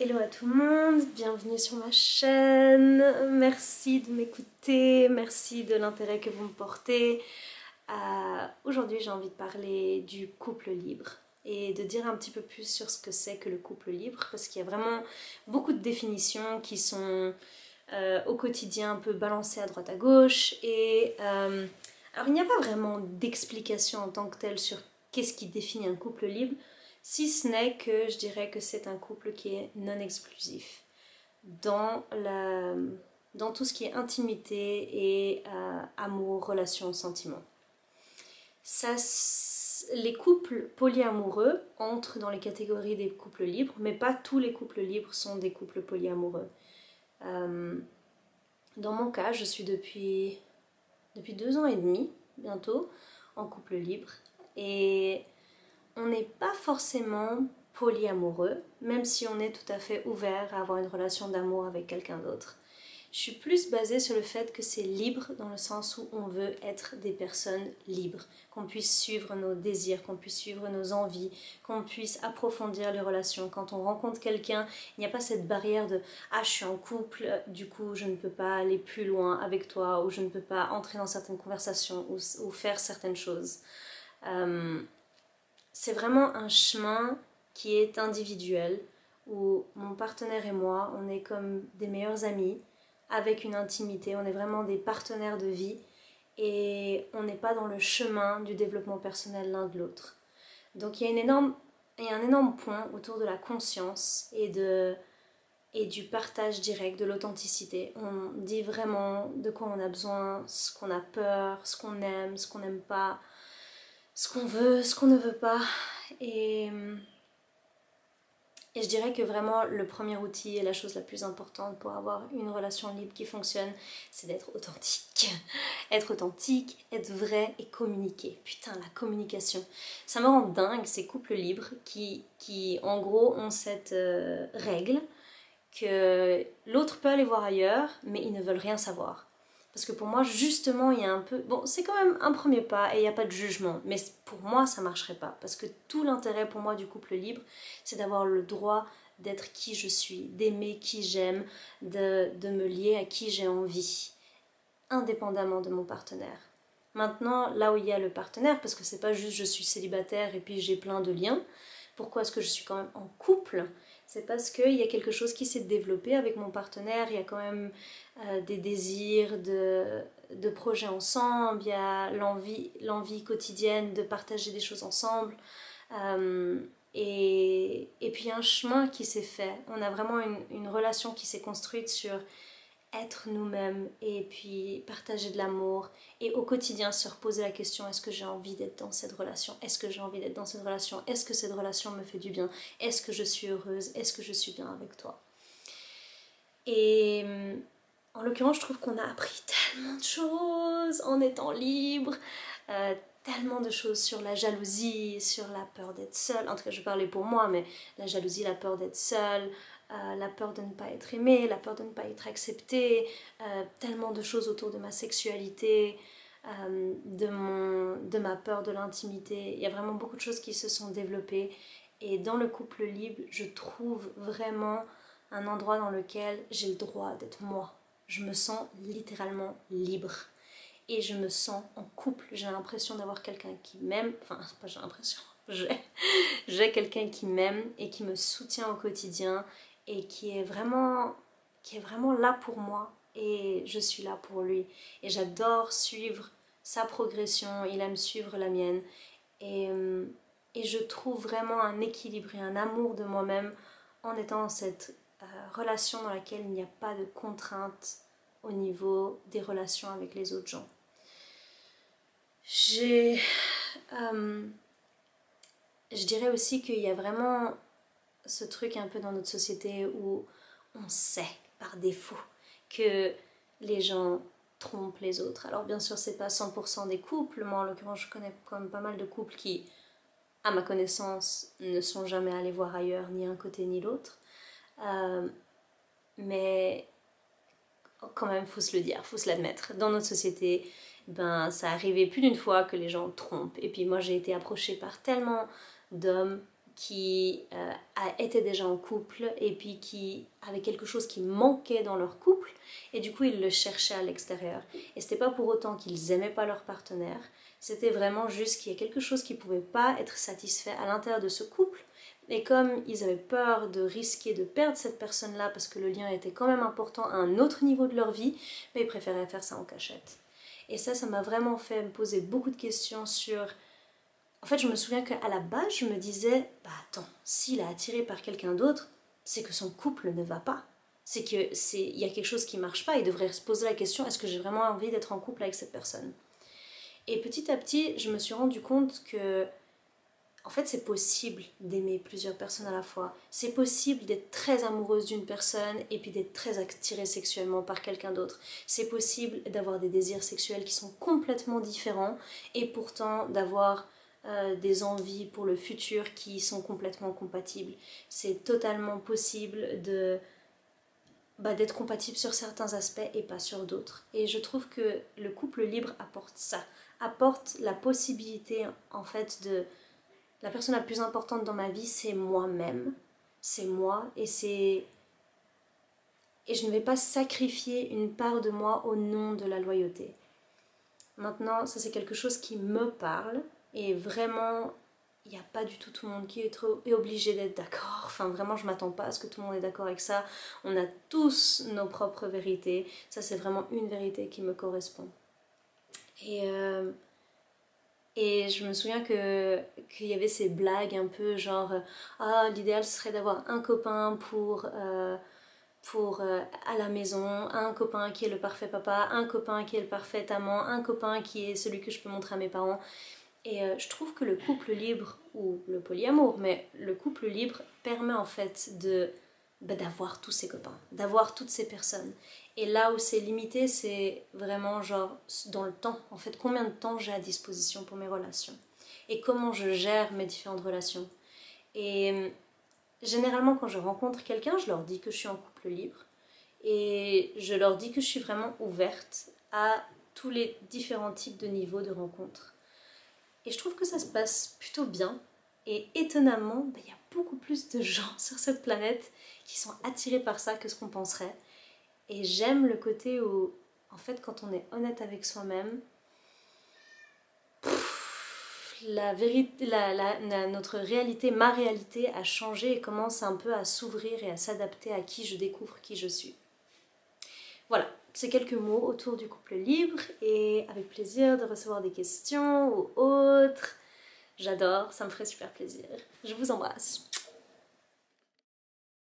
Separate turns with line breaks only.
Hello à tout le monde, bienvenue sur ma chaîne, merci de m'écouter, merci de l'intérêt que vous me portez. Aujourd'hui j'ai envie de parler du couple libre et de dire un petit peu plus sur ce que c'est que le couple libre parce qu'il y a vraiment beaucoup de définitions qui sont au quotidien un peu balancées à droite à gauche et alors il n'y a pas vraiment d'explication en tant que telle sur qu'est-ce qui définit un couple libre. Si ce n'est que je dirais que c'est un couple qui est non exclusif dans tout ce qui est intimité et amour, relation, sentiment. Les couples polyamoureux entrent dans les catégories des couples libres, mais pas tous les couples libres sont des couples polyamoureux. Dans mon cas, je suis depuis 2 ans et demi, bientôt, en couple libre. Et on n'est pas forcément polyamoureux, même si on est tout à fait ouvert à avoir une relation d'amour avec quelqu'un d'autre. Je suis plus basée sur le fait que c'est libre dans le sens où on veut être des personnes libres, qu'on puisse suivre nos désirs, qu'on puisse suivre nos envies, qu'on puisse approfondir les relations. Quand on rencontre quelqu'un, il n'y a pas cette barrière de « Ah, je suis en couple, du coup je ne peux pas aller plus loin avec toi » ou « Je ne peux pas entrer dans certaines conversations ou faire certaines choses ». C'est vraiment un chemin qui est individuel, où mon partenaire et moi, on est comme des meilleurs amis, avec une intimité, on est vraiment des partenaires de vie, et on n'est pas dans le chemin du développement personnel l'un de l'autre. Donc il y a un énorme point autour de la conscience et du partage direct, de l'authenticité. On dit vraiment de quoi on a besoin, ce qu'on a peur, ce qu'on aime, ce qu'on n'aime pas, ce qu'on veut, ce qu'on ne veut pas. Et je dirais que vraiment le premier outil et la chose la plus importante pour avoir une relation libre qui fonctionne, c'est d'être authentique. Être authentique, être vrai et communiquer. Putain, la communication. Ça me rend dingue ces couples libres qui en gros ont cette règle que l'autre peut aller voir ailleurs, mais ils ne veulent rien savoir. Parce que pour moi, justement, il y a un peu... Bon, c'est quand même un premier pas et il n'y a pas de jugement. Mais pour moi, ça ne marcherait pas. Parce que tout l'intérêt pour moi du couple libre, c'est d'avoir le droit d'être qui je suis, d'aimer qui j'aime, de me lier à qui j'ai envie, indépendamment de mon partenaire. Maintenant, là où il y a le partenaire, parce que c'est pas juste je suis célibataire et puis j'ai plein de liens, pourquoi est-ce que je suis quand même en couple ? C'est parce qu'il y a quelque chose qui s'est développé avec mon partenaire, il y a quand même des désirs de projets ensemble, il y a l'envie quotidienne de partager des choses ensemble. Et puis un chemin qui s'est fait, on a vraiment une relation qui s'est construite sur être nous-mêmes et puis partager de l'amour et au quotidien se reposer la question: est-ce que j'ai envie d'être dans cette relation? Est-ce que j'ai envie d'être dans cette relation? Est-ce que cette relation me fait du bien? Est-ce que je suis heureuse? Est-ce que je suis bien avec toi? Et en l'occurrence, je trouve qu'on a appris tellement de choses en étant libre, tellement de choses sur la jalousie, sur la peur d'être seule. En tout cas, je parlais pour moi, mais la jalousie, la peur d'être seule, la peur de ne pas être aimée, la peur de ne pas être acceptée, tellement de choses autour de ma sexualité, de ma peur de l'intimité. Il y a vraiment beaucoup de choses qui se sont développées. Et dans le couple libre, je trouve vraiment un endroit dans lequel j'ai le droit d'être moi. Je me sens littéralement libre. Et je me sens en couple. J'ai l'impression d'avoir quelqu'un qui m'aime. Enfin, pas j'ai l'impression. J'ai quelqu'un qui m'aime et qui me soutient au quotidien et qui est vraiment là pour moi. Et je suis là pour lui. Et j'adore suivre sa progression. Il aime suivre la mienne. Et je trouve vraiment un équilibre et un amour de moi-même en étant dans cette relation dans laquelle il n'y a pas de contraintes au niveau des relations avec les autres gens. Je dirais aussi qu'il y a vraiment ce truc un peu dans notre société où on sait par défaut que les gens trompent les autres. Alors bien sûr, c'est pas 100% des couples. Moi en l'occurrence, je connais quand même pas mal de couples qui, à ma connaissance, ne sont jamais allés voir ailleurs, ni un côté ni l'autre. Mais quand même, faut se le dire, faut se l'admettre. Dans notre société, ben, ça arrivait plus d'une fois que les gens trompent. Et puis moi, j'ai été approchée par tellement d'hommes qui étaient déjà en couple et puis qui avaient quelque chose qui manquait dans leur couple et du coup ils le cherchaient à l'extérieur. Et c'était pas pour autant qu'ils aimaient pas leur partenaire, c'était vraiment juste qu'il y a quelque chose qui pouvait pas être satisfait à l'intérieur de ce couple. Et comme ils avaient peur de risquer de perdre cette personne-là parce que le lien était quand même important à un autre niveau de leur vie, mais ils préféraient faire ça en cachette. Et ça m'a vraiment fait me poser beaucoup de questions sur... En fait, je me souviens qu'à la base, je me disais, bah attends, s'il est attiré par quelqu'un d'autre, c'est que son couple ne va pas. Il y a quelque chose qui marche pas, il devrait se poser la question, est-ce que j'ai vraiment envie d'être en couple avec cette personne? Et petit à petit, je me suis rendu compte que en fait, c'est possible d'aimer plusieurs personnes à la fois. C'est possible d'être très amoureuse d'une personne et puis d'être très attirée sexuellement par quelqu'un d'autre. C'est possible d'avoir des désirs sexuels qui sont complètement différents et pourtant d'avoir des envies pour le futur qui sont complètement compatibles. C'est totalement possible d'être compatible sur certains aspects et pas sur d'autres. Et je trouve que le couple libre apporte ça, apporte la possibilité en fait de... La personne la plus importante dans ma vie, c'est moi-même. C'est moi et je ne vais pas sacrifier une part de moi au nom de la loyauté. Maintenant, ça c'est quelque chose qui me parle et vraiment, il n'y a pas du tout le monde qui est obligé d'être d'accord. Enfin, vraiment, je ne m'attends pas à ce que tout le monde est d'accord avec ça. On a tous nos propres vérités. Ça, c'est vraiment une vérité qui me correspond. Et je me souviens qu'il y avait ces blagues un peu genre ah, l'idéal serait d'avoir un copain pour à la maison, un copain qui est le parfait papa, un copain qui est le parfait amant, un copain qui est celui que je peux montrer à mes parents. Et je trouve que le couple libre, ou le polyamour, mais le couple libre permet en fait d'avoir tous ces copains, d'avoir toutes ces personnes. Et là où c'est limité, c'est vraiment genre dans le temps. En fait, combien de temps j'ai à disposition pour mes relations et comment je gère mes différentes relations. Et généralement, quand je rencontre quelqu'un, je leur dis que je suis en couple libre et je leur dis que je suis vraiment ouverte à tous les différents types de niveaux de rencontres. Et je trouve que ça se passe plutôt bien. Et étonnamment, il y a beaucoup plus de gens sur cette planète qui sont attirés par ça que ce qu'on penserait. Et j'aime le côté où, en fait, quand on est honnête avec soi-même, notre réalité, ma réalité a changé et commence un peu à s'ouvrir et à s'adapter à qui je découvre qui je suis. Voilà, c'est quelques mots autour du couple libre et avec plaisir de recevoir des questions ou autres. J'adore, ça me ferait super plaisir. Je vous embrasse.